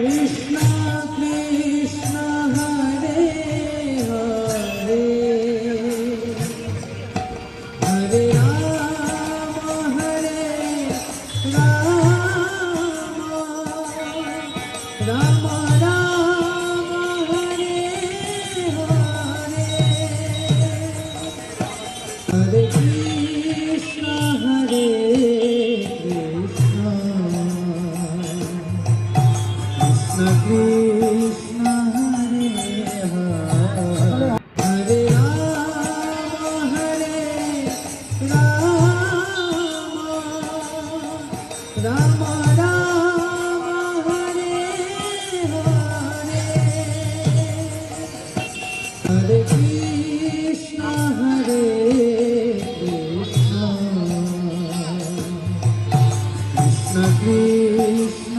Krishna Krishna Hare Hare Hare Rama Rama Rama Hare Hare Hare Krishna Krishna Krishna Hare Hare Hare Rama Rama Hare Hare Hare Krishna Krishna Krishna